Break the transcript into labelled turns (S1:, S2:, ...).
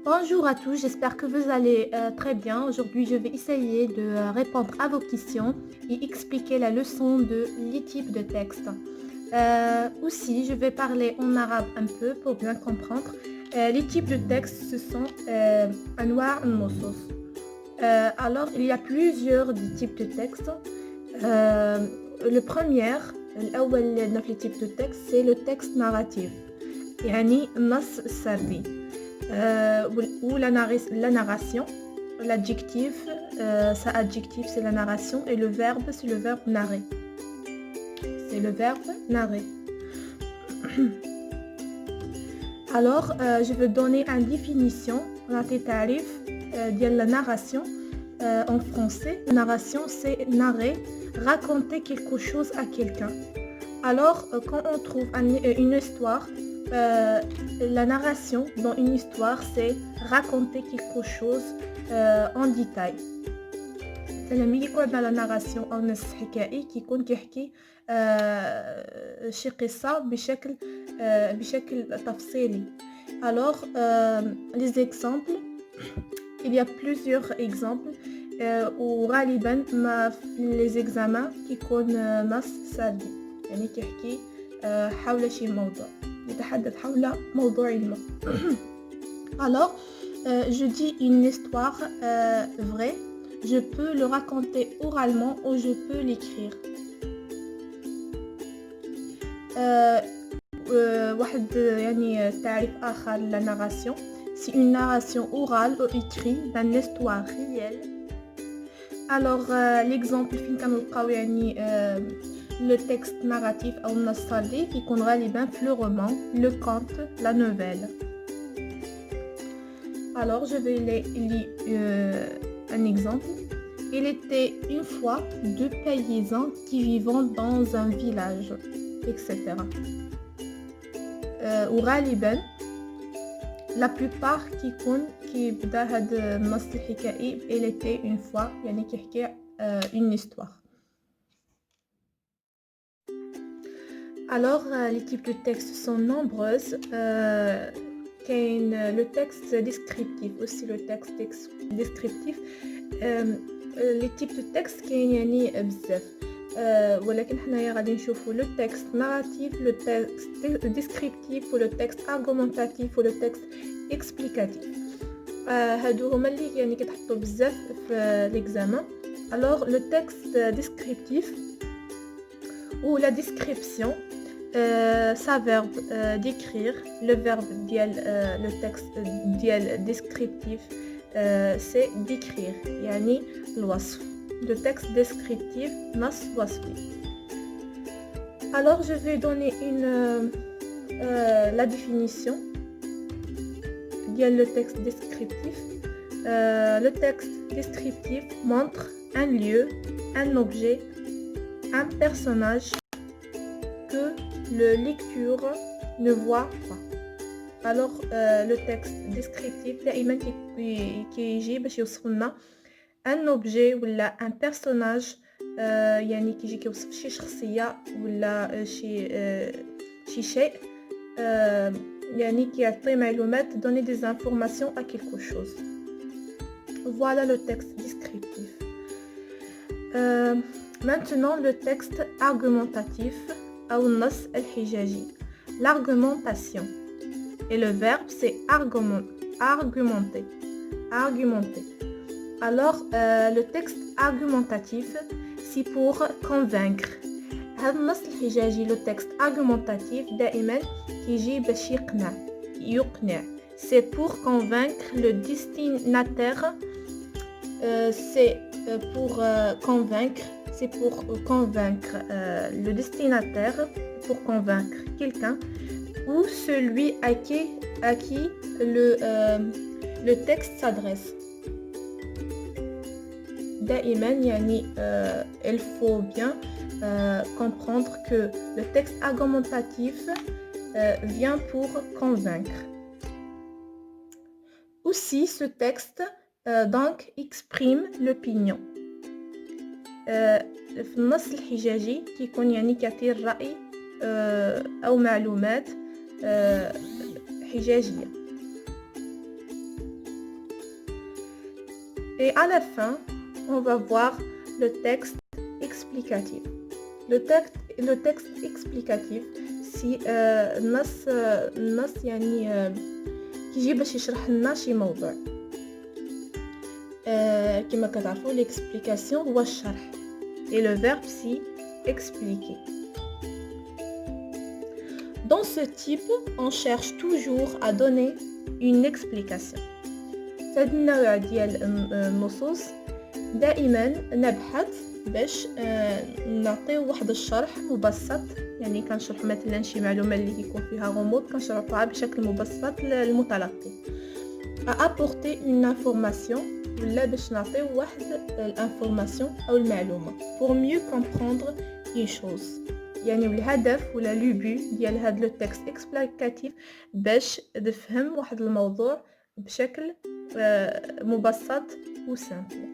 S1: Bonjour à tous, j'espère que vous allez très bien. Aujourd'hui, je vais essayer de répondre à vos questions et expliquer la leçon de les types de textes. Aussi, je vais parler en arabe un peu pour bien comprendre. Les types de textes, ce sont أنواع النصوص. Alors, il y a plusieurs types de textes. Le premier, الأول في les types de textes, c'est le texte narratif. يعني النص السردي. Ou la narration, l'adjectif, ça adjectif c'est la narration et le verbe c'est le verbe narrer. C'est le verbe narrer. Alors, je vais donner une définition de la narration en français. La narration c'est narrer, raconter quelque chose à quelqu'un. Alors, quand on trouve une histoire, la narration dans une histoire, c'est raconter quelque chose en détail. لما يكون عندنا لا ناراسيون او نص حكائي كيكون كيحكي شي قصة بشكل تفصيلي. Alors, les exemples, il y a plusieurs exemples وغالبا ما في les examens كيكون نص سردي يعني كيحكي حول شي موضوع يتحدث حول موضوع ما. Alors, je dis une histoire vraie, je peux le raconter oralement ou je peux l'écrire. واحد يعني تعريف آخر la narration, c'est une narration orale ou écrite d'une histoire réelle. Alors, l'exemple فين كنلقاو يعني le texte narratif أو النص السردي كيكون غالبا في le roman, le conte, la nouvelle. Alors, je vais lire un exemple. Il était une fois deux paysans qui vivaient dans un village, etc. وغالبا la plupart كيبدا هاد النص الحكائي il était une fois يعني كيحكي une histoire. Alors, les types de textes sont nombreuses. Le texte descriptif, aussi le texte descriptif. Les types de textes كاين يعني بزاف. ولكن حنايا غادي نشوفوا le texte narratif, le texte descriptif ou le texte argumentatif ou le texte explicatif. هادو هما اللي يعني كيتحطوا بزاف في l'examen. Alors, le texte descriptif ou la description, ça verbe d'écrire, le verbe le texte descriptif c'est d'écrire يعني الوصف. Le texte descriptif نص وصفي. Alors je vais donner la définition le texte descriptif. Le texte descriptif montre un lieu, un objet, un personnage que le lecteur ne voit pas. Alors, le texte descriptif دائما كيجي باش يوصف لنا un objet ولا un personnage يعني كيجي كيوصف شي شخصية ولا شي شيء يعني كيعطي معلومات donner des informations à quelque chose. Voilà le texte descriptif. Maintenant le texte argumentatif أو النص الحجاجي. L'argumentation. Et le verbe c'est argumenter. Alors le texte argumentatif c'est pour convaincre. هذا النص الحجاجي le texte argumentatif دائما كيجي باش يقنع. C'est pour convaincre le destinataire. C'est pour convaincre le destinataire, pour convaincre quelqu'un ou celui à qui le texte s'adresse. دائما يعني il faut bien comprendre que le texte argumentatif vient pour convaincre. Aussi ce texte donc exprime l'opinion. في النص الحجاجي كيكون يعني كيعطي الرأي أو معلومات حجاجية. Et à la fin, on va voir le texte explicatif. Le texte explicatif سي النص يعني كيجي باش يشرح لنا شي موضوع. كما كتعرفوا l'explication هو الشرح et le verbe c'est expliquer. Dans ce type, on cherche toujours à donner une explication. هاد النوع ديال النصوص دائما نبحث باش نعطيو واحد الشرح مبسط، يعني كنشرح مثلا شي معلومه اللي يكون فيها غموض كنشرحوها بشكل مبسط للمتلقي. apporter une information ولا باش نعطيو واحد الانفورماسيون او المعلومه pour mieux comprendre une chose. يعني الهدف ولا لوبو ديال هاد لو تكست اكسبليكاتيف باش تفهم واحد الموضوع بشكل مبسط وسامبل.